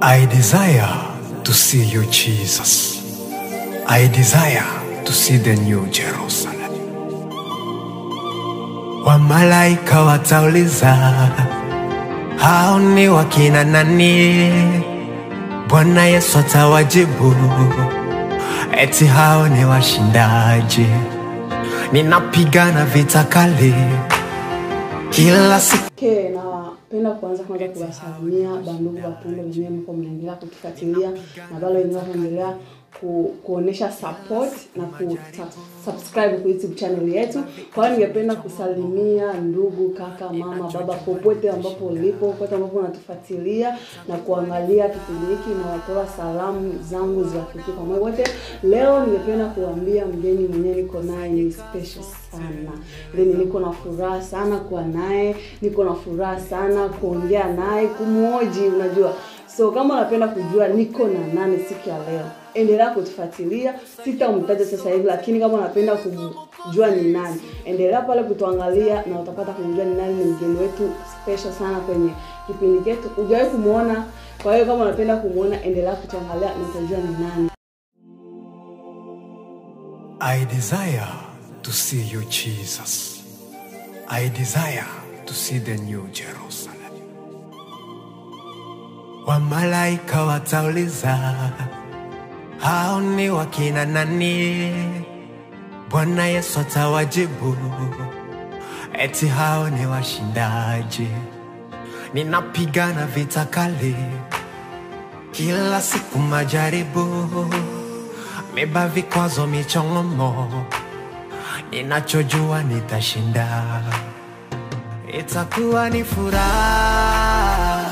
I desire to see you, Jesus. I desire to see the new Jerusalem. Wamalaika watauliza, hao ni wakina nani? Bwana Yesu atawajibu, eti hao ni washindaji. Ninapigana vita kali kila siku. Okay, napenda kwanza kuwasalimia bandugu wapendwa wenyewe mko mnaendelea kutufuatilia na bado wanaendelea kuonesha support na subscribe kwa YouTube channel yetu. Kwa hiyo ningependa kusalimia ndugu, kaka, mama, baba popote ambapo ulipo, popote ambapo unatufuatilia na kuangalia kipindi hiki, na watoa salamu zangu za kipekee kwa moyo wote. Leo ningependa kuambia mgeni mwenyewe niko naye ni special sana. Leo niko na furaha sana kuwa naye, niko na furaha sana kuongea naye, kumuoji, unajua. So kama unapenda kujua niko na nani siku ya leo, endelea kutufuatilia. Sitamtaja sasa hivi, lakini kama unapenda kujua ni nani, endelea pale kutuangalia na utapata kujua ni nani. Ni mgeni wetu special sana kwenye kipindi chetu. Hujawahi kumuona, kwa hiyo kama unapenda kumuona endelea kutuangalia na utajua ni nani. I desire to see you, Jesus. I desire to see the new Jerusalem. Wamalaika watauliza, hao ni wakina nani? Bwana Yesu atawajibu, eti hao ni washindaji. Ninapigana vita kali kila siku, majaribu, meba, vikwazo, michongomo. Ninachojua nitashinda. Itakuwa ni furaha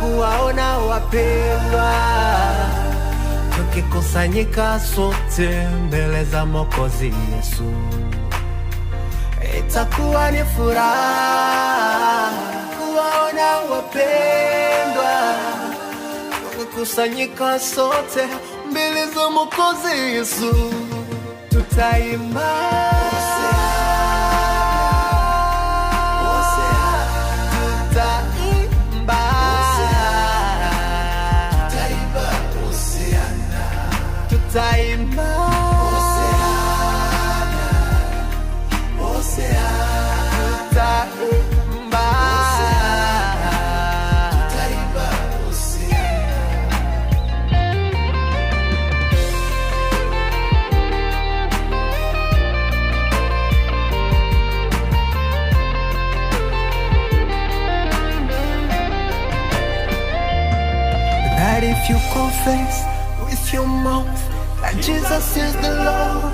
kuwaona wapendwa tukikusanyika sote mbele za Mwokozi Yesu. Itakuwa ni furaha kuwaona wapendwa tukikusanyika sote mbele za Mwokozi Yesu. Tutaimba that if you confess with your mouth that Jesus is the Lord,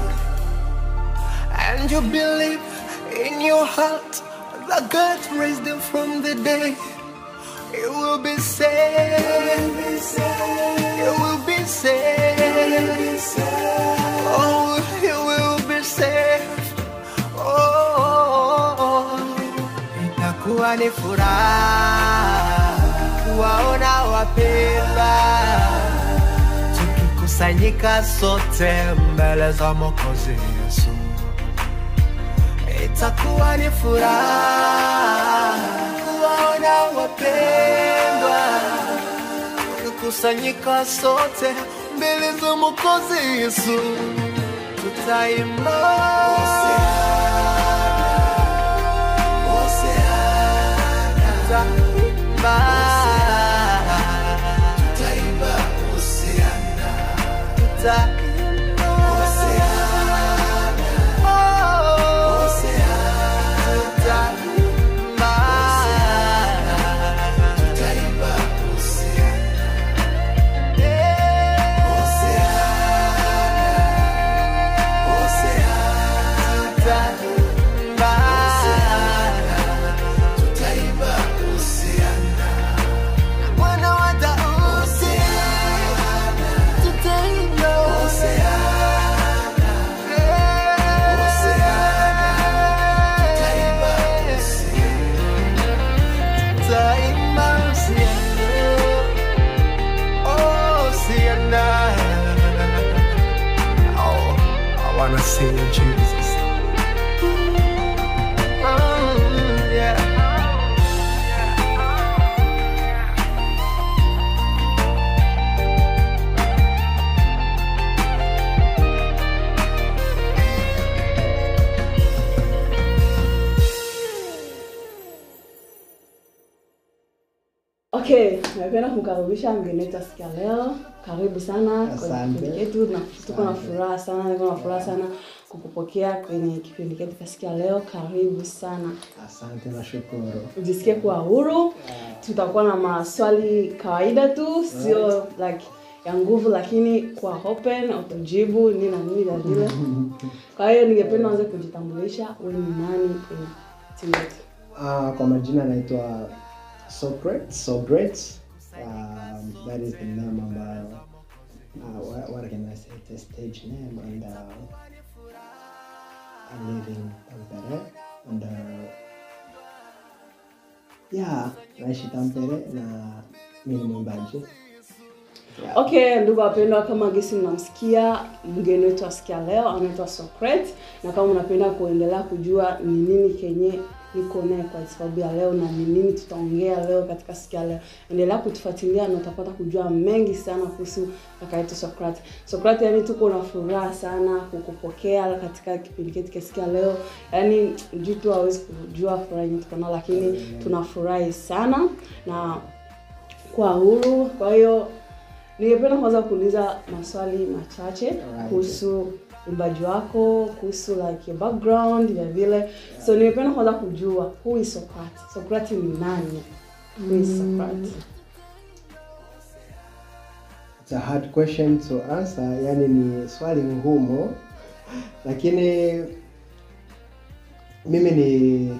and you believe in your heart that God raised him from the dead, you will be saved. You will be saved. Oh, you will be saved. Oh, itakuwa ni furaha kuwaona wapendwa tukikusanyika sote mbele za Mwokozi Yesu. Itakuwa ni furaha kuwaona wapendwa tukikusanyika sote mbele za Mwokozi Yesu. Tutaimba say Jesus. Yeah. Okay, napenda kumkaribisha mgeni wetu siku ya leo. Karibu sana kwa kipindi chetu na tuko na furaha sana kukupokea kwenye kipindi chetu kwa siku ya leo. Karibu sana. Asante na shukuru. Ujisikie kuwa huru. Tutakuwa na maswali kawaida tu, sio like ya nguvu, lakini kwa open utajibu nini na nini na vile. Kwa hiyo ningependa uanze kujitambulisha, wewe ni nani kwenye timu yetu? Kwa majina naitwa Socrates. That is the name ambayo what can I say? It's a stage name, and I live in Tampere, and naishi Tampere na mimi ni mwimbaji. Yeah. Okay, ndugu wapendwa, kama gisi mnamsikia mgeni wetu asikia leo anaitwa Socrates, na kama unapenda kuendelea kujua ni nini kenye niko naye kwa sababu ya leo na ni nini tutaongea leo katika siku ya leo, endelea kutufuatilia na utapata kujua mengi sana kuhusu kaka yetu Socrates. Socrates, yani tuko na furaha sana kukupokea katika kipindi chetu cha siku ya leo. Yani mtu hawezi kujua furaha yetu tuko nayo, lakini tunafurahi sana na kwa huru. Kwa hiyo ningependa kwanza kuuliza maswali machache kuhusu uimbaji wako, kuhusu like your background ya vile. So ningependa kwanza kujua who is Socrates? Socrates ni nani? Who is Socrates? It's a hard question to answer. Yani ni swali ngumu. Lakini mimi ni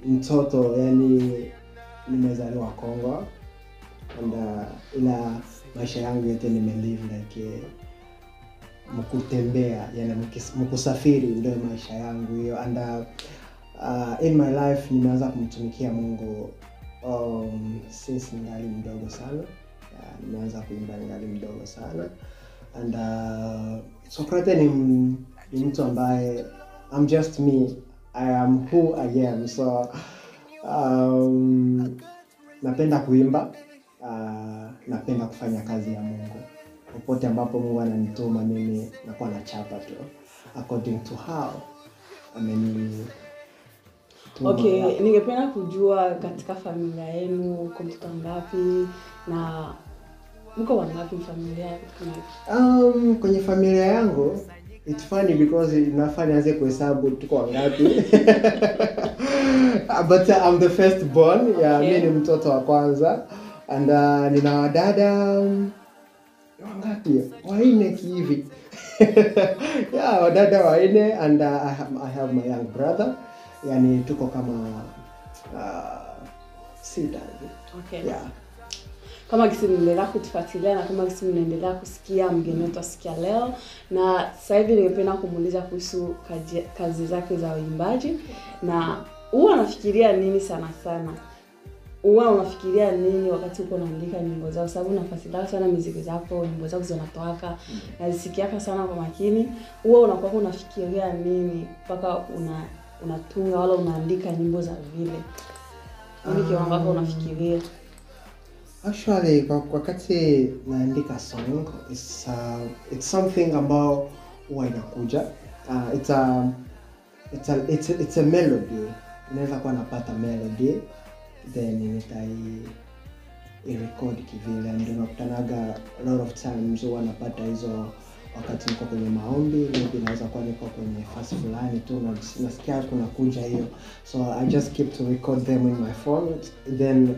mtoto, yani nimezaliwa Kongo. And ila maisha yangu yote nimelive like mkutembea, yani mkusafiri ndio maisha yangu hiyo. And in my life nimeanza kumtumikia Mungu since ningali mdogo sana. Nimeanza kuimba ningali mdogo sana. And Socrates ni mtu ambaye I'm just me. I am who I am. So napenda kuimba. Napenda kufanya kazi ya Mungu. Popote ambapo Mungu ananituma mimi nakuwa nachapa tu according to how ameni. Okay, ningependa kujua katika familia yenu uko mtoto ngapi na mko wangapi familia yako? Kwenye familia yangu it's funny because inafanya nianze kuhesabu tuko wangapi. But I'm the first born. Yeah, okay. Mimi ni mtoto wa kwanza. And nina wadada wangapi? Waine hivi. Yeah, wadada waine. And I have my young brother. Yani tuko kama sita. Okay. Yeah. Kama kisi mnaendelea kutufuatilia na kama kisi mnaendelea kusikia mgeni wetu asikia leo, na sasa hivi ningependa kumuuliza kuhusu kazi zake za uimbaji, na huwa anafikiria nini sana? Huwa unafikiria nini wakati uko unaandika nyimbo zako? Sababu nafuatilia sana muziki zako, nyimbo zako zinatoka na zisikiaka sana kwa makini. Huwa unakuwa unafikiria nini mpaka unatunga wala unaandika nyimbo za vile? Nini kiwango wako unafikiria? Actually, wakati naandika song, it's something ambao huwa inakuja. It's a melody. Unaweza kuwa napata melody, then record kivile, ndio nakutanaga a lot of times huwa napata hizo wakati niko kwenye maombi, maybe naweza kuwa niko kwenye fast fulani tu na nasikia kuna kuja hiyo, so I just keep to record them in my phone, then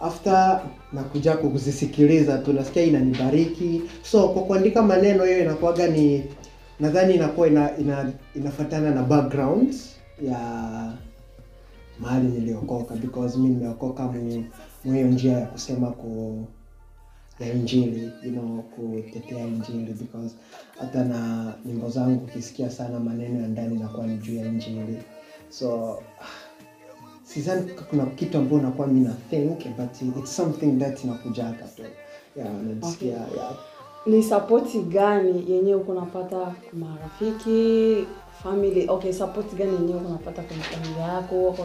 after nakuja kuzisikiliza tu nasikia inanibariki. So kwa kuandika maneno hiyo inakuwaga ni nadhani inakuwa inafuatana na background ya mahali niliokoka, because mimi nimeokoka mwenye njia ya kusema ya injili, kutetea injili, because hata na nyimbo zangu ukisikia sana maneno ya ndani inakuwa ni juu ya injili. So sidhani kuna kitu ambacho nakuwa mimi na think, but it's something that inakujaka tu. Yeah, nasikia. Okay. Yeah. Ni support gani yenye uko unapata kwa marafiki, family? Okay, support gani yenye uko unapata kwa familia yako?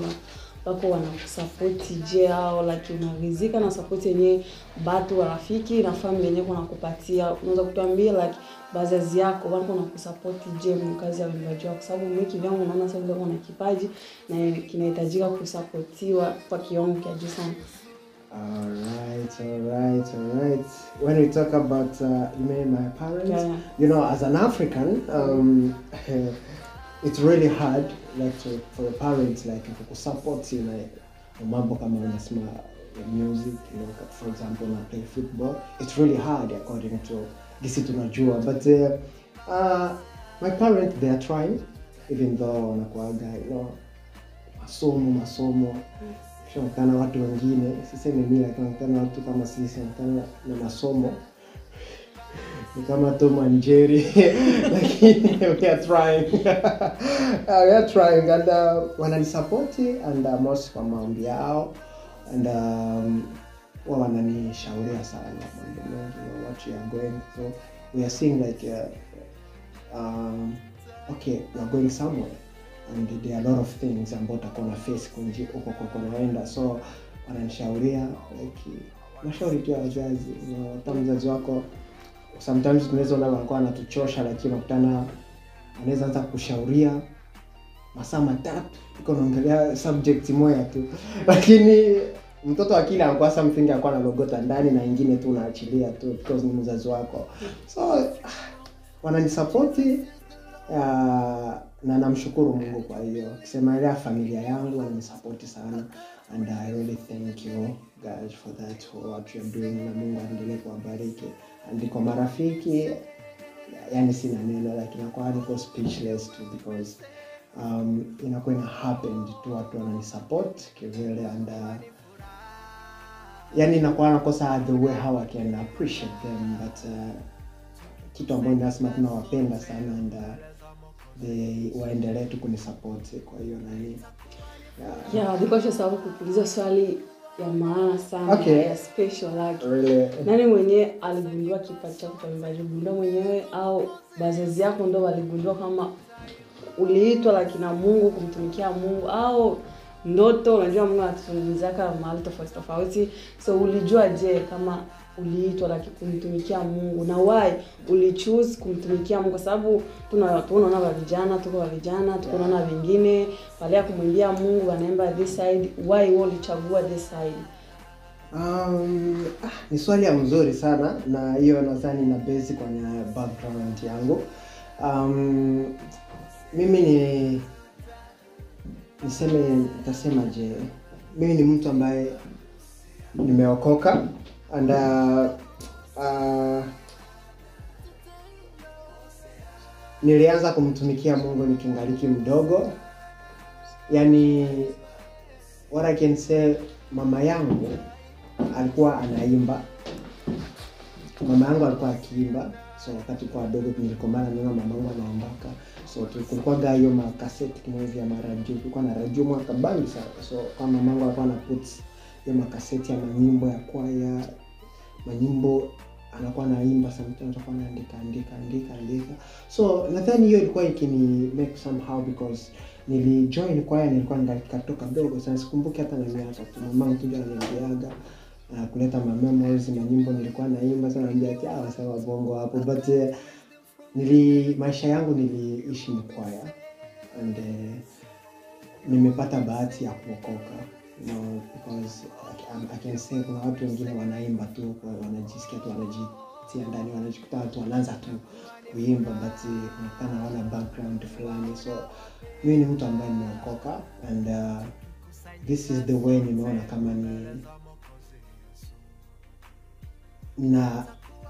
wako wanakusupport je au like unaridhika na support yenyewe watu rafiki na family yenyewe wanakupatia? Unaweza kutuambia like bazazi yako wako wanakusupport je mkazi ya uimbaji wako? Sababu mimi kivyangu naona sasa ndio kuna kipaji na kinahitajika kusupportiwa kwa kiwango cha juu sana. Alright. When we talk about my parents, Yeah. you know, as an African, it's really hard, like for a parent, like to support you, like mambo kama unasema music, you know, for example, na play football. It's really hard according to gisi tunajua, but my parents, they are trying, even though wanakuaga, you know, masomo. Shokana watu wengine, sisemi mimi lakini watu kama sisi na masomo ni kama Tom and Jerry, lakini we are trying and wananisupport and most kwa maombi yao and wao wananishauri sana mambo mengi, you know, what you are going through. We are seeing like okay, we are going somewhere and there are a lot of things about akona face kunji uko naenda, so wananishauria like mashauri tu ya wazazi, you know, hata mzazi wako sometimes tunaweza ona wanakuwa anatuchosha, lakini unakutana anaweza anza kushauria masaa matatu iko naongelea subject moja tu, lakini mtoto akili anakuwa something anakuwa analogota ndani na nyingine tu unaachilia tu because ni mzazi wako. So wananisupport na namshukuru Mungu kwa hiyo. Kusema ile familia yangu wananisupport sana and I really thank you guys for that, for what you're doing, na Mungu aendelee kuwabariki. And kwa marafiki, yani sina neno, like inakuwa niko speechless too because inakuwa ina happen tu watu wananisupport kivile and yani inakuwa nakosa the way how I can appreciate them, but kitu ambacho nasema tunawapenda sana and they waendelee tu kunisupport kwa hiyo nani. Yeah, because sababu kuuliza swali ya maana sana, okay, ya special like. Really? Nani mwenyewe aligundua kipaji chako cha uimbaji? Gundua mwenyewe au bazazi yako ndio waligundua kama uliitwa lakini na Mungu kumtumikia Mungu, au ndoto? Unajua Mungu anatuzunguzaka mahali tofauti, so ulijua je kama uliitwa lakini kumtumikia Mungu, na why ulichoose kumtumikia Mungu? Kwa sababu tunaona vijana tunaona wengine wale kumwimbia Mungu wanaimba this side, why wewe ulichagua this side? Ni swali nzuri sana, na hiyo nadhani na basic kwenye background yangu. Mimi nitasema je, mimi ni mtu ambaye nimeokoka and nilianza kumtumikia Mungu nikingaliki mdogo. Yani what I can say, mama yangu alikuwa anaimba. Mama yangu alikuwa akiimba. So wakati kwa dogo nilikomana na mama yangu anaombaka. So tulikuwa gayo makaseti kimoja ya maradio. Tulikuwa na radio mwaka bangi sana. So kama mama yangu alikuwa na put ya makaseti ya manyimbo ya kwaya, manyimbo anakuwa naimba, sometimes anakuwa anaandika. So nadhani hiyo ilikuwa ikini make somehow because nilijoin kwaya nilikuwa nikatoka dogo sana, sikumbuki hata na miaka tu. Mama tu ndio ananiambiaga kuleta memories na nyimbo nilikuwa naimba sana, anambia ati sawa bongo hapo, but maisha yangu niliishi kwaya and nimepata bahati ya kuokoka, you know, because I can say kuna watu wengine wanaimba tu wanajisikia tu wanajitia ndani, wanajikuta watu wanaanza tu kuimba but unakana wana background fulani. So mimi ni mtu ambaye nimeokoka and this is the way nimeona kama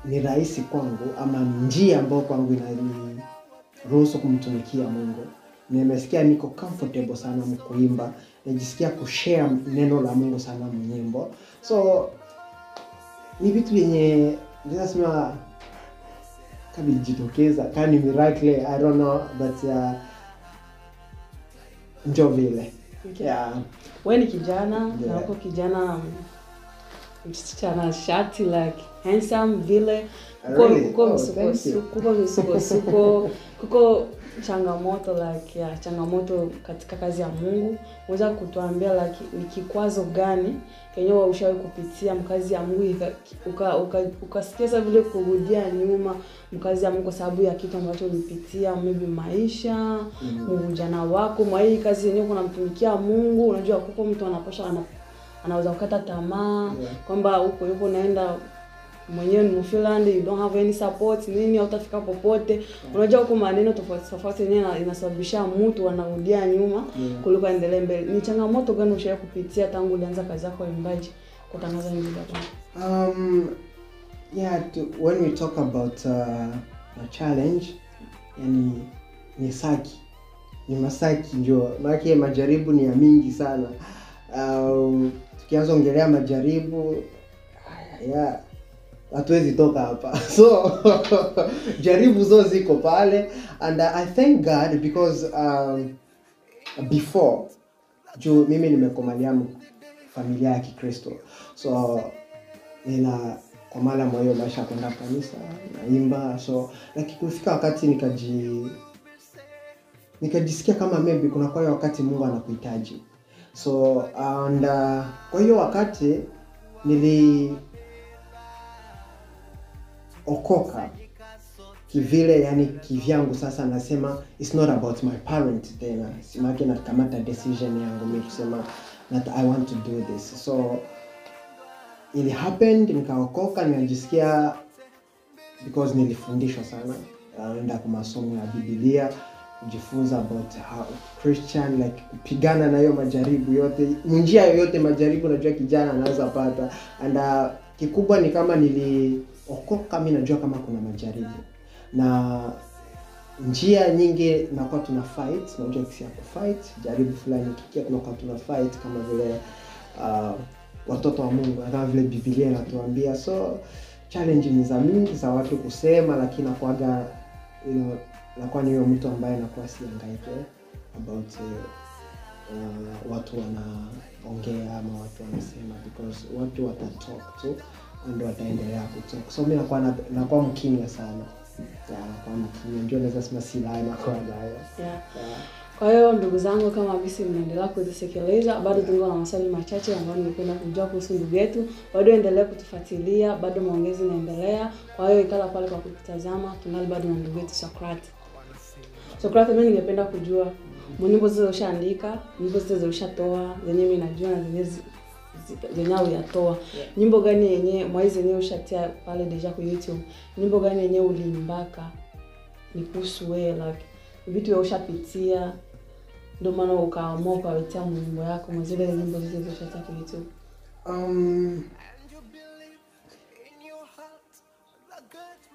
ni rahisi kwangu ama njia ambayo kwangu inaniruhusu kumtumikia Mungu. Nimesikia niko comfortable sana mkuimba, najisikia kushare neno la Mungu sana mnyimbo. So ni vitu yenye ninasema kabijitokeza kani miracle, I don't know, but ndio vile. Okay. Yeah. Wewe ni kijana, na uko kijana msichana shati like handsome vile, kuko msuko, kuko changamoto changamoto katika kazi ya Mungu. Unaweza kutuambia ni kikwazo gani kenyewe ushawahi kupitia mkazi ya Mungu ukasikia vile kurudia nyuma mkazi ya Mungu kwa sababu ya kitu ambacho ulipitia, maybe maisha, ujana wako, mwa hii kazi yenyewe kunamtumikia Mungu, unajua kuko mtu anaweza kukata tamaa kwamba huko yupo naenda mwenyewe ni Mfinland, you don't have any support, nini hautafika popote. Unajua huko maneno tofauti yenyewe inasababisha mtu anarudia nyuma kuliko endelee mbele. Ni changamoto gani ushawahi kupitia tangu ulianza kazi yako ya uimbaji kutangaza nyimbo zako? When we talk about a challenge, yani ni masaki ndio. Maana majaribu ni ya mingi sana. Tukianza ongelea majaribu hatuwezi toka hapa. So jaribu zote ziko pale, and I thank God because before mimi nimekomalia familia ya Kikristo. So kwa mara moyo maisha kwenda kanisa, naimba. So lakini kufika wakati nikajisikia kama maybe kuna kwa wakati Mungu anakuhitaji. So and kwa hiyo wakati okoka kivile, yani kivyangu. Sasa nasema it's not about my parents tena, simaki na kamata decision yangu mimi kusema that I want to do this. So it happened, nikaokoka, nikajisikia because nilifundishwa sana, naenda kwa masomo ya Biblia kujifunza about how Christian like kupigana na hiyo majaribu yote, njia yoyote majaribu najua kijana anaweza pata. And kikubwa ni kama niliokoka, mimi najua kama kuna majaribu na njia nyingi nakuwa tuna fight, najua kisi ya kufight jaribu fulani kikia tunakuwa tuna fight kama vile watoto wa Mungu, kama vile Biblia inatuambia. So challenge ni za mingi za watu kusema, lakini nakuaga nakuwa ni huyo mtu ambaye nakuwa siangaike about watu wanaongea ama watu wanasema, because watu watatalk tu ndio wataendelea kutalk. So mimi nakuwa mkimya sana. Nakuwa mkimya, ndio naweza sema silaha nakuwa nayo. Kwa hiyo ndugu zangu, kama bisi mnaendelea kuzisikiliza, bado tungo na maswali machache ambayo ningependa kujua kuhusu ndugu yetu. Bado endelea kutufuatilia, bado maongezi yanaendelea. Kwa hiyo ikala pale kwa kutazama, tunali bado na ndugu yetu Socrates, mimi ningependa kujua nyimbo zote ushaandika, nyimbo zote ushatoa, zenyewe mimi najua na zenyewe uyatoa. Nyimbo gani yenyewe mwaizi yenyewe ushatia pale deja kwa YouTube? Nyimbo gani yenyewe uliimbaka? Ni kuhusu wewe, like vitu wewe ushapitia ndio maana ukaamua kuwaletea nyimbo yako, mzile nyimbo zote ushatia kwa YouTube?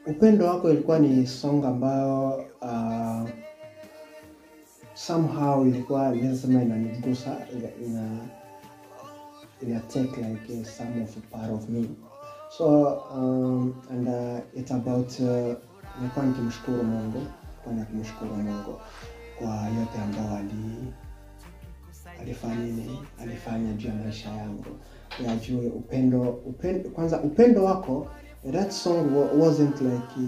Upendo wako ilikuwa ni song ambayo somehow ilikuwa lazima inanigusa, ina take like some of a part of me. So and it's about nilikuwa nikimshukuru Mungu, kwa yote ambayo alifanya juu ya maisha yangu. Ya juu upendo kwanza, upendo wako. That song wasn't like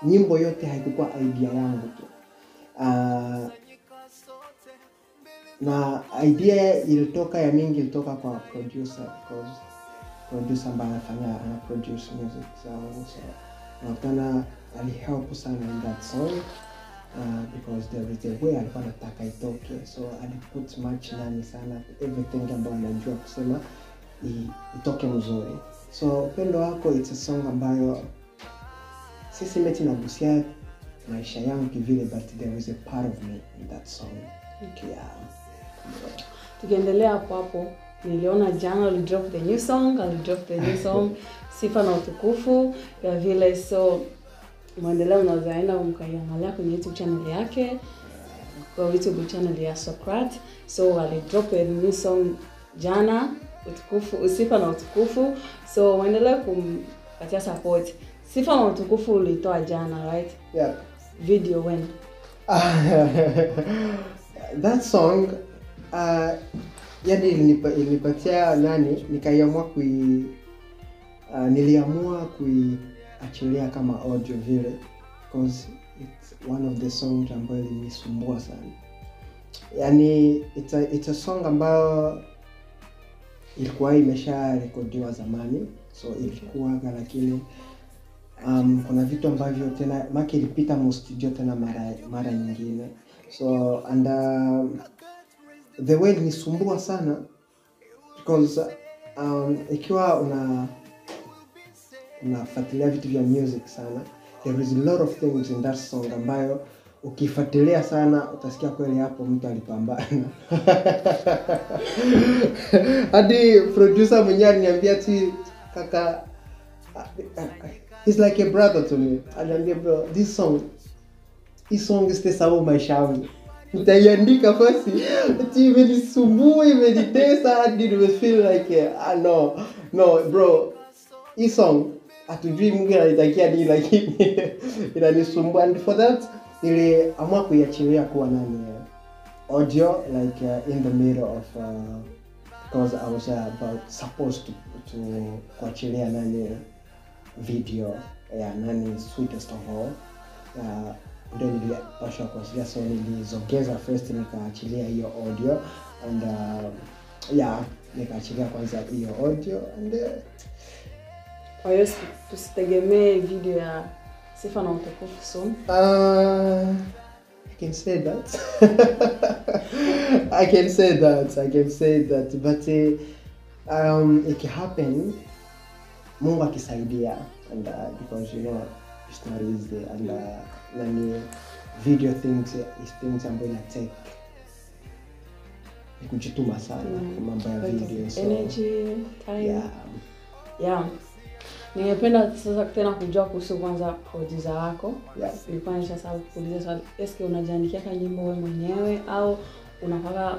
nyimbo yote haikuwa idea yangu tu. Na idea ilitoka ya mingi, ilitoka kwa producer, because producer ambaye ana produce music. So nakutana alihelp sana in that song because there is a way alikuwa anataka itoke. So aliput much nani sana everything ambayo anajua kusema itoke mzuri. So upendo wako, it's a song ambayo sisi meti nagusia maisha yangu kivile, but there is a part of me in that song. Okay. Yeah. Tukiendelea hapo, niliona jana alidrop the new song, Sifa na Utukufu ya vile. So mwendeleo unazaenda mkaiangalia kwenye YouTube channel yake, kwa YouTube channel ya Socrates. So alidrop a new song jana, Sifa na Utukufu. So mwendeleo kumpatia support. Sifa na Utukufu ulitoa jana, right? Yeah. Video when? That song yani ilinipatia niliamua kuiachilia kama audio vile, because it's one of the songs ambayo ilinisumbua sana. Yani it's a song ambayo ilikuwa imesha rekodiwa zamani, so ilikuwa lakini kuna vitu ambavyo tena maki ilipita mu studio tena mara nyingine. So and the way ilinisumbua sana because ikiwa unafuatilia vitu vya music sana, there is a lot of things in that song ambayo ukifuatilia sana utasikia kweli hapo mtu alipambana. Hadi producer mwenyewe aliniambia ati kaka, he's like a brother to me. Aliniambia bro, this song is the sababu maisha yangu. Nitaiandika basi, ati imenisumbua, imenitesa hadi I feel like no bro, this song atujui Mungu anatakia nini lakini inanisumbua. And for that niliamua kuiachilia kuwa audio like in the middle of because I was supposed to kuachilia video ya Sweetest of All. Ndio nilipaswa kuachilia, so nilizongeza first nikaachilia hiyo audio and nikaachilia kwanza hiyo audio and kwa hiyo tusitegemee video ya Sifa na Utukufu soon. I can say that. I can say that but it can happen Mungu akisaidia and because it's not easy and video things ambayo ina take kujituma sana mambo ya video, so energy, time. Yeah. Ningependa sasa tena kujua kuhusu kwanza producer wako. Nilikuwa nishasabu kuuliza swali, eske unajiandikia nyimbo wewe mwenyewe au unapaka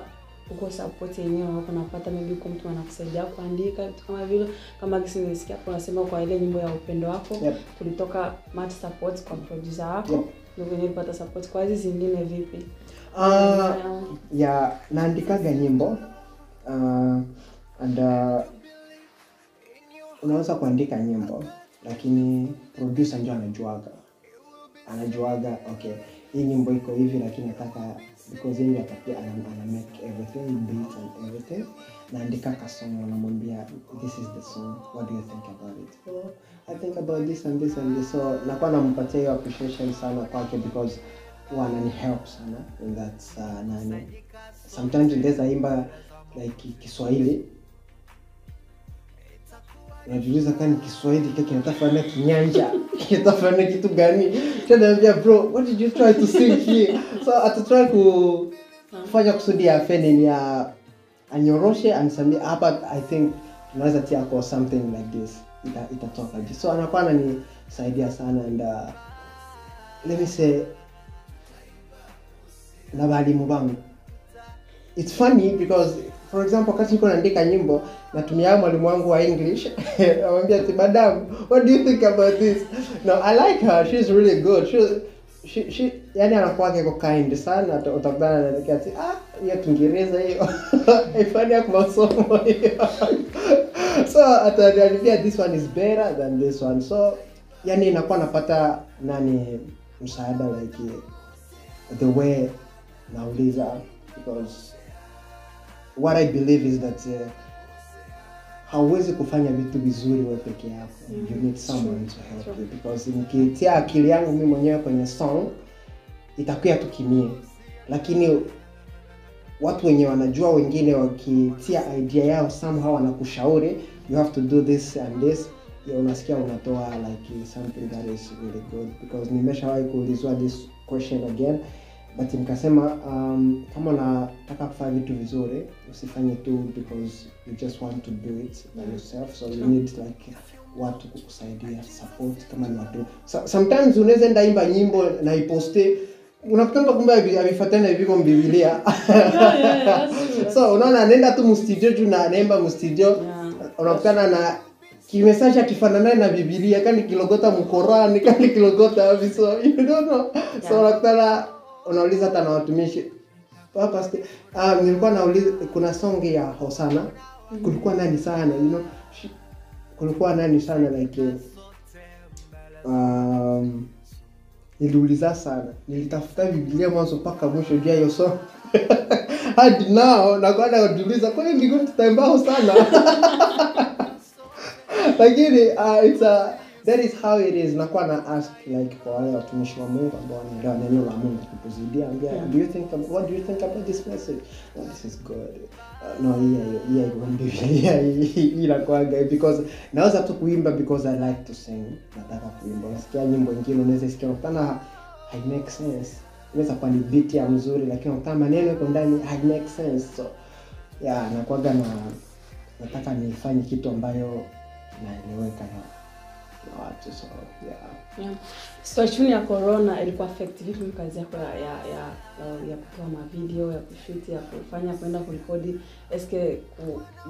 uko support yenyewe hapo, unapata maybe kwa mtu anakusaidia kuandika vitu kama vile, kama kisi nisikia hapo unasema kwa ile nyimbo ya upendo wako kulitoka much support kwa producer wako, ndio nilipata support. Kwa hizi zingine vipi? Naandikaga nyimbo and unaweza kuandika nyimbo lakini producer ndio anajuaga okay, hii nyimbo iko hivi lakini nataka because yeye atapia ana make everything beat and everything. Naandika kasongo, namwambia this is the song, what do you think about it? So I think about this and this and this, so nakuwa nampatia hiyo appreciation sana kwake because wanani help sana in that sometimes ndeza imba like Kiswahili, najiuliza kama Kiswahili kinatafanya kinyanja, kinatafanya kitu gani? Tanaambia bro, what did you try to sing here? So atatry kufanya kusudi ya feni ya anyoroshe anisamia hapa, I think tunaweza tia kwa something like this itatoka. So anakuwa ananisaidia sana and let me say na walimu wangu. It's funny because for example wakati niko naandika nyimbo natumia mwalimu wangu wa English, anamwambia ati madam, what do you think about this? No, I like her, she's really good. She yani anakuwa kiko kind sana, utakutana na ati hiyo Kiingereza hiyo haifanya kwa masomo hiyo. So ataniambia this one is better than this one. So yani inakuwa napata msaada like the way nauliza, because what I believe is that hauwezi kufanya vitu vizuri wewe peke yako. You need someone to help you, because nikitia akili yangu mimi mwenyewe kwenye song itakuwa tu kimie, lakini watu wenye wanajua wengine wakitia idea yao somehow wanakushauri you have to do this and this, unasikia unatoa like something that is really good. Because nimeshawahi kuulizwa this question again, but nikasema kama unataka kufanya vitu vizuri usifanye tu because you just want to do it by yourself. So you need like watu kukusaidia, support kama ni watu. Sometimes unaweza enda imba nyimbo na iposte, unafikiri kumbe amefuatana hivi kwa Biblia. So unaona anaenda tu studio tu na anaimba mu studio, unakutana na kimessage kifanana na Biblia, kani kilogota mu Qur'an, kani kilogota hapo, so you don't know. So unakutana unauliza hata na watumishi papa nilikuwa nauliza kuna song ya Hosana, kulikuwa nani sana kulikuwa nani sana like niliuliza sana, nilitafuta Biblia mwanzo mpaka mwisho juu hiyo song. Hadi now nakwenda kujiuliza kwani nilikuwa tutaimbao sana. Lakini it's that is how it is. Nakuwa na ask like kwa wale watumishi wa Mungu ambao wanaelewa neno la Mungu kutuzidia, ambia what do you think about this message? Oh, this is good. No, inakuwa because naweza tu kuimba because I like to sing. Nataka kuimba. Unasikia nyimbo nyingine unaweza sikia kana I make sense. Inaweza kuwa ni beat ya mzuri lakini kama maneno yako ndani I make sense. So yeah, nakuwa nataka nifanye kitu ambayo naeleweka na watu. So yeah. Situation ya corona ilikuwa affect vipi kazi yako ya kutoa mavideo, ya kushoot, ya kufanya kwenda kurekodi? Eske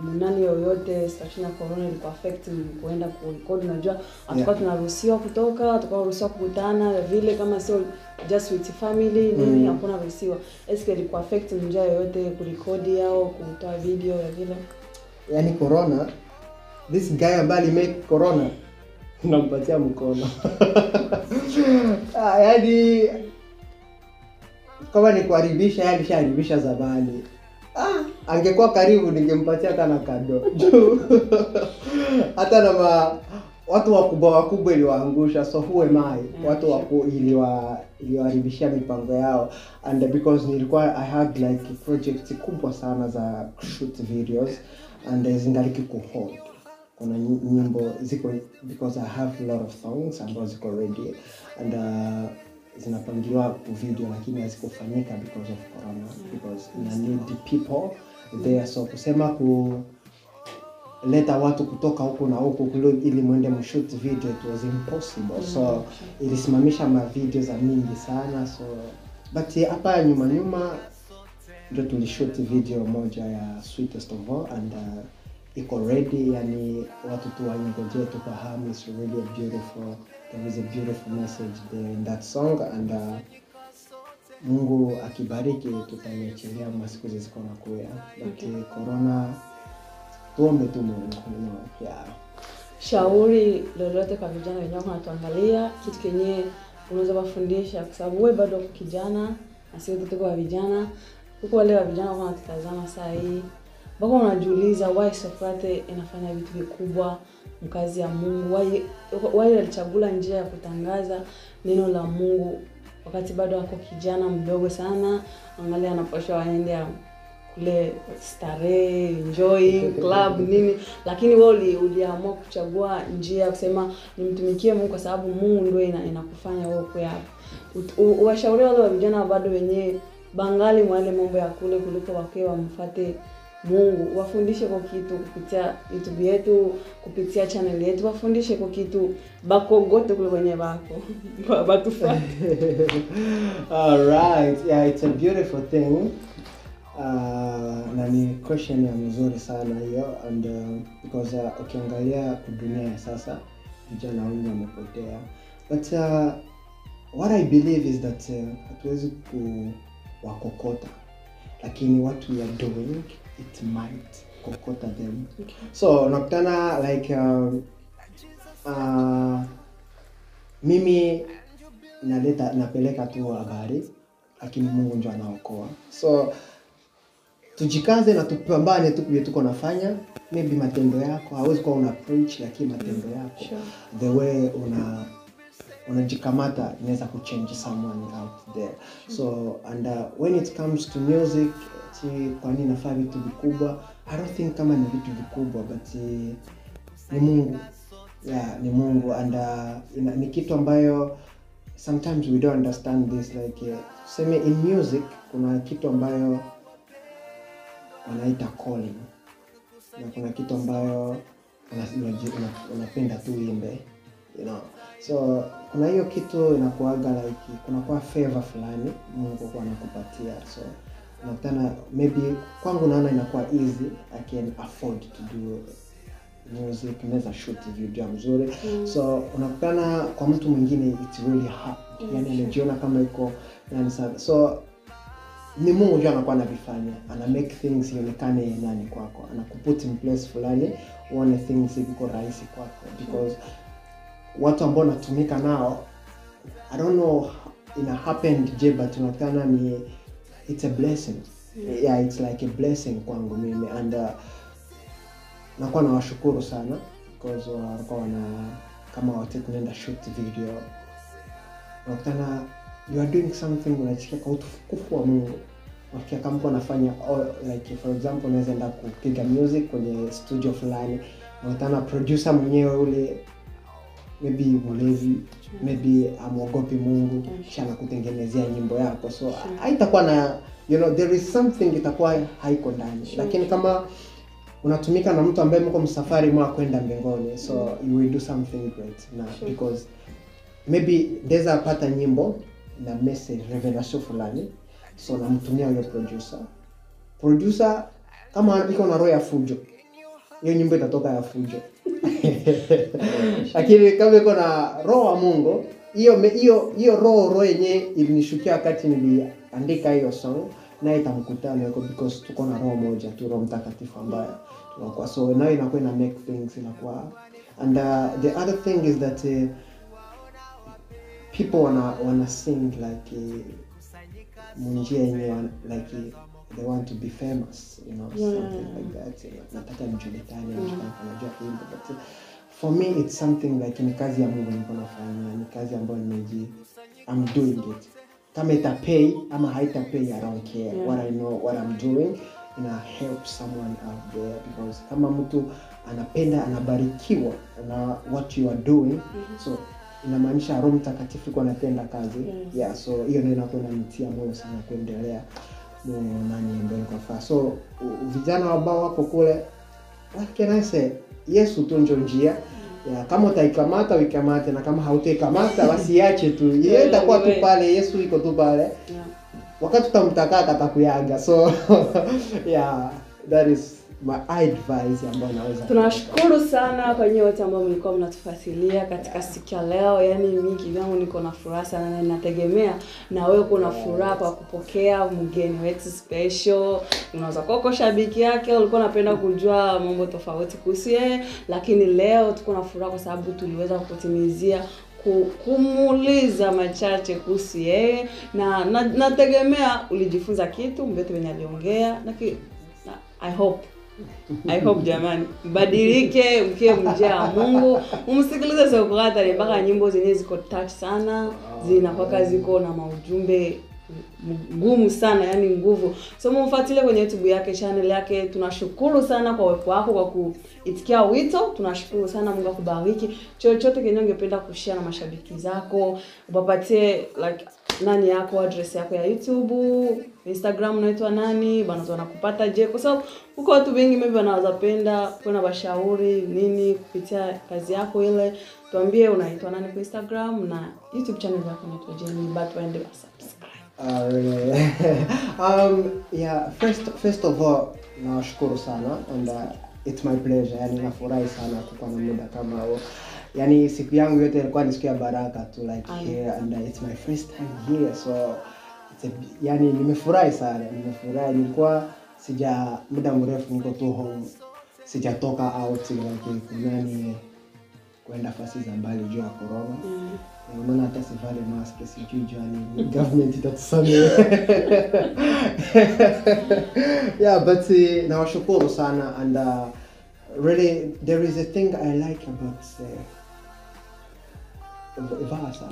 mnani yoyote situation ya corona ilikuwa affect kwenda kurekodi? Unajua atakuwa tunaruhusiwa kutoka, atakuwa ruhusiwa kukutana vile kama sio just with family nini, hakuna ruhusiwa. Eske ilikuwa affect njia yoyote kurekodi au kutoa video ya vile? Yani corona, this guy ambaye make corona nampatia mkono. Yani kama ni kuharibisha, yani shaharibisha zamani. Angekuwa karibu ningempatia kana kado. Hata na watu wakubwa iliwaangusha, so who am I? Watu iliwaharibishia mipango yao. And because I had like projects kubwa sana za shoot videos and zingaliki kuhold. Kuna nyimbo ziko because I have a lot of songs ambazo ziko ready and zinapangiliwa ku video lakini hazikufanyika because of corona, because I need the people there. So kusema leta watu kutoka huko na huko ili muende mshoot video, it was impossible. So ilisimamisha ma videos mingi sana. So but hapa nyuma ndio tulishoot video moja ya Sweetest of All and iko ready, yani watu tu wangoje tufahamu. It's really beautiful. There is a beautiful message there in that song and Mungu akibariki tutaiachilia masiku zisizo na kuya. But corona tuombe tu Mungu. Yeah. Shauri lolote kwa vijana wenyewe wanatuangalia, kitu kenye unaweza kufundisha, kwa sababu wewe bado kijana na sio tu kwa vijana. Huko wale wa vijana wanatutazama saa hii, bado unajiuliza why Socrates inafanya vitu vikubwa mkazi ya Mungu, why alichagua njia ya kutangaza neno la Mungu wakati bado ako kijana mdogo sana. Angalia anaposha waende kule starehe, enjoying club nini, lakini wewe uliamua kuchagua njia ya kusema nimtumikie Mungu kwa sababu Mungu ndio inakufanya wewe kwa hapo. Washauri wale wa vijana bado wenyewe bangali mwale mambo ya kule kuliko wakewa mfuate Mungu, wafundishe kwa kitu kupitia YouTube yetu, kupitia channel yetu, wafundishe kwa kitu bako gote kule kwenye bako batufanye. All right, yeah, it's a beautiful thing. Na ni question ya mzuri sana hiyo, and because ukiangalia dunia ya sasa vijana wengi wamepotea, but what I believe is that hatuwezi kuwakokota, lakini what we are doing it might kokota them. Okay. So nakutana like mimi napeleka tu habari lakini Mungu ndiye anaokoa. So tujikaze na tupambane tu kile tuko nafanya. Maybe matendo yako hauwezi kuwa una preach, lakini matendo yako the way unajikamata inaweza kuchange someone out there. So and when it comes to music, kwa nini nafanya vitu vikubwa? I don't think kama ni vitu vikubwa, but ni Mungu. Yeah, ni Mungu, and ni kitu ambayo sometimes we don't understand this, like sema in music kuna kitu ambayo wanaita calling, na kuna kitu ambayo unapenda tu imbe, you know. So kuna hiyo kitu inakuaga like kuna kwa favor fulani Mungu kwa anakupatia. So nakutana maybe kwangu naona inakuwa easy, I can afford to do music, naweza shoot video mzuri. So unakutana kwa mtu mwingine it's really hard, yani anajiona kama iko nani sana. So ni Mungu ndiye anakuwa anavifanya, ana make things ionekane nani kwako, anakuput in place fulani uone things ziko rahisi kwako, because watu ambao natumika nao I don't know ina happened je, but unakutana ni it's a blessing. Yeah, it's like a blessing kwangu mimi, and nakuwa nawashukuru sana because walikuwa kama wote tunaenda shoot video, unakutana you are doing something, unachika kwa utukufu wa Mungu. Wakia kama uko nafanya like for example unaweza enda kupiga music kwenye studio fulani, unakutana producer mwenyewe ule maybe mlevi, maybe amuogopi Mungu, kisha anakutengenezea nyimbo yako, so haitakuwa na there is something itakuwa haiko ndani. Lakini kama unatumika na mtu ambaye mko msafari mwa kwenda mbinguni, so you will do something great na because maybe ndeza pata nyimbo na message revelation fulani, so namtumia yule producer kama iko na roho ya fujo, hiyo nyimbo itatoka ya fujo. Lakini kama iko na roho wa Mungu, hiyo roho yenyewe ilinishukia wakati niliandika hiyo song, na itamkutana yako because tuko na roho moja tu, Roho Mtakatifu ambaye tunakuwa, so now inakuwa ina make things inakuwa. And the other thing is that people wanna sing like munjia yenyewe like they want to be famous, something like that. Nataka nijulikane, najua kuimba, but for me it's something like ni kazi ya Mungu niko nafanya, ni kazi ambayo I'm doing it. Kama itapay ama haitapay, I don't care. What I know, what I'm doing, help someone out there, because kama mtu anapenda, anabarikiwa na what you are doing, so inamaanisha Roho Mtakatifu kwa anatenda kazi. So hiyo ndio inakuwa inanitia moyo sana kuendelea mbele kwa fa. So vijana ambao wako kule, what can I say? Yesu tu ndio njia. Kama utaikamata uikamate, na kama hautaikamata basi iache tu. Yeye itakuwa tu pale, Yesu yuko tu pale. Wakati utamtaka atakuyaga. So that is my advice ambayo naweza. Tunashukuru sana kwa nyinyi wote ambao mlikuwa mnatufuatilia katika siku ya leo. Yaani mimi kivyangu niko na furaha sana, na ninategemea na wewe uko na furaha kwa kupokea mgeni wetu special. Unaweza kuwa shabiki yake, ulikuwa unapenda kujua mambo tofauti kuhusu yeye, lakini leo tuko na furaha kwa sababu tuliweza kukutimizia kumuuliza machache kuhusu yeye, na nategemea ulijifunza kitu mbete wenye aliongea, na I hope jamani badilike, mkie mjia Mungu, umsikilize Sokrata mpaka nyimbo zenyewe ziko touch sana, zinakuwa ziko na maujumbe ngumu sana, yani nguvu. So mfuatilie kwenye YouTube yake, channel yake. Tunashukuru sana kwa uwepo wako, kwa kuitikia wito. Tunashukuru sana, Mungu akubariki. Chochote kenye ungependa kushare na mashabiki zako, upapatie like nani yako, address yako ya YouTube, Instagram unaitwa nani, bana wanakupata je? Kwa sababu huko watu wengi maybe wanaweza penda kuna washauri nini kupitia kazi yako ile. Tuambie unaitwa nani kwa Instagram na YouTube channel yako inaitwa je? But waende subscribe. First of all, nashukuru sana, and it's my pleasure. Yani nafurahi sana kuwa na muda kama huo. Yani siku yangu yote ilikuwa ni siku ya baraka tu, like here, and it's my first time here, so yani nimefurahi sana, nilikuwa muda mrefu niko tu home, sijatoka out like kwenda fasi za mbali juu ya corona. Unaona hata sivale mask, sijui ni government itatusame. But nawashukuru sana, and really there is a thing I like about Versa.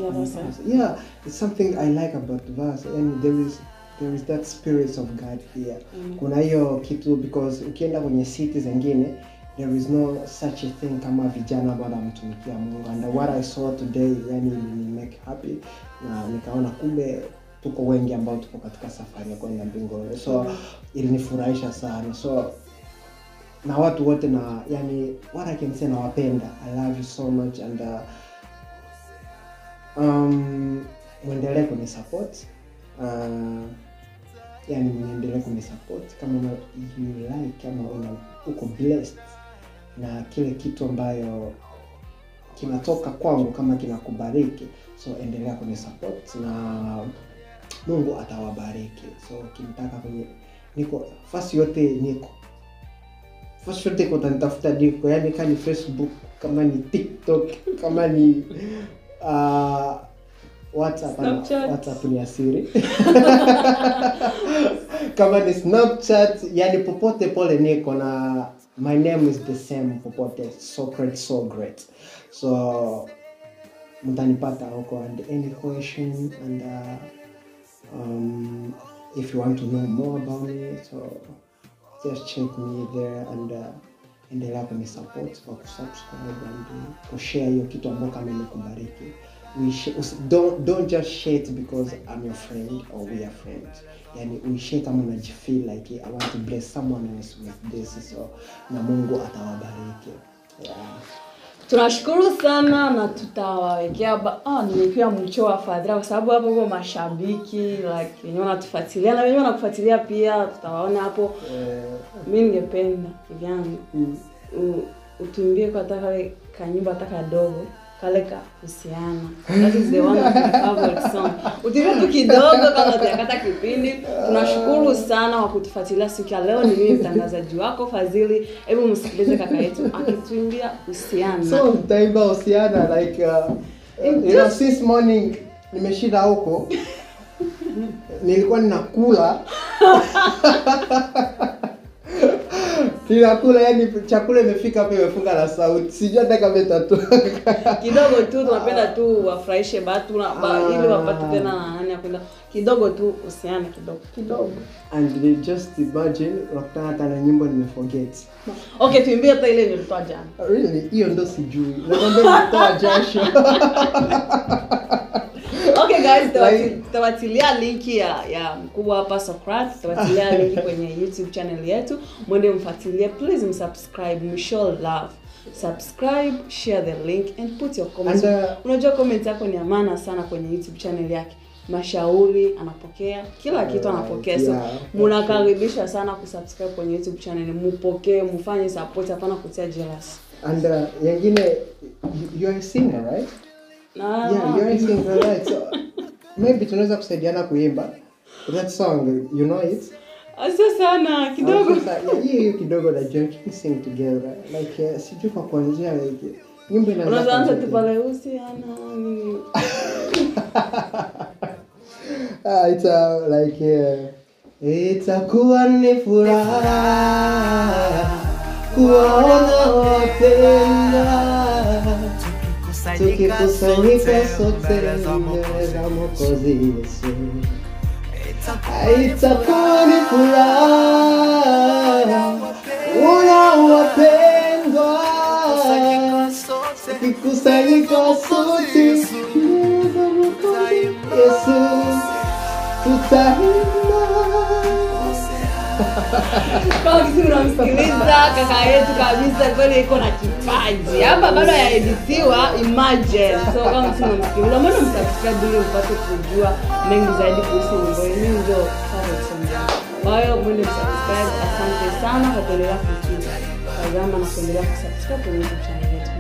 It's something I like about Versa, and there is that spirit of God here. Kuna hiyo kitu, because ukienda kwenye cities zingine there is no such a thing kama vijana ambao wanamtumikia Mungu, and what I saw today yani make happy, na nikaona kumbe tuko wengi ambao tuko katika safari ya kwenda mbinguni, so ilinifurahisha sana. So na watu wote, na yani what I can say, nawapenda, I love you so much, and muendelee kuni support, yani muendelee kuni support kama you like, kama uko blessed na kile kitu ambayo kinatoka kwangu, kama kinakubariki, so endelea kuni support na Mungu atawabariki. So kinitaka kwenye niko fasi yote, utanitafuta diko, yani kama ni Facebook, kama ni TikTok, kama ni WhatsApp ni asiri. Kama ni Snapchat, yani popote pole niko na my name is the same popote, so great. So mtanipata huko, and any question, and if you want to know more about me, so just check me there, and endelea kunisupport kwa kusubscribe and kushare hiyo kitu ambacho kama imekubariki. Don't just share it because I'm your friend or we are friends. Yani we share kama unajifeel like I want to bless someone else with this, so na Mungu atawabariki. Yeah. Tunashukuru sana na tutawawekea nimepia mcho wa Fadhila kwa sababu hapo kwa mashabiki like wenyewe wanatufuatilia na wenyewe wanakufuatilia pia, tutawaona hapo. Mimi ningependa hivyo utuimbie kwa kale kanyimbo kadogo kale ka husiana. That is the one of my favorite song. Utuimbie tu kidogo kama tutakata kipindi. Tunashukuru sana kwa kutufuatilia siku ya leo. Ni mimi mtangazaji wako Fadhili. Hebu msikilize kaka yetu akituimbia husiana. So mtaimba husiana like since morning nimeshinda huko. Nilikuwa ninakula. Ninakula, yani chakula imefika hapo imefunga na sauti. Sijui hata kama itatoka. Kidogo tu tunapenda tu wafurahishe watu ili wapate tena nani apenda. Kidogo tu usiane kidogo. And just imagine wakati hata na nyimbo nimeforget. Okay, tuimbie hata ile nilitoa jana. Really? Hiyo ndo sijui. Naomba nitoa jasho. Okay guys, tawatilia linki ya mkubwa hapa Socrates, tawatilia linki kwenye YouTube channel yetu. Mwende mfuatilie, please msubscribe, show love. Subscribe, share the link and put your comments. Unajua comment yako ni amana sana kwenye YouTube channel yake. Mashauri anapokea, kila kitu anapokea. So mnakaribisha sana kusubscribe kwenye YouTube channel, mpokee, mfanye support, hapana kutia jealous. And yengine, you are a singer, right? Yeah, you're a singer, right? So maybe tunaweza kusaidiana kuimba that song, you know it? Asa sana kidogo. Hiyo kidogo na John sing together like sijui kwa kuanzia like nyimbo inaanza. Unaanza tu pale husiana nini? It's like itakuwa ni furaha kuona wapenda tukikusanyika sote mbele za Mwokozi Yesu. Itakuwa ni furaha kuona wapendwa tukikusanyika sote mbele za Mwokozi Yesu. Tutaimba. Kwa kisi unamsikiliza kaka yetu kabisa kweli iko na kipaji. Hapa bado hayaeditiwa, imagine. So kama kisi unamsikiliza, mbona msubscribe ili mpate kujua mengi zaidi kuhusu nyimbo hii. Mimi ndio favorite song. Kwa hiyo mwende msubscribe. Asante sana kwa kuendelea kutazama na kuendelea kusubscribe kwenye YouTube channel yetu.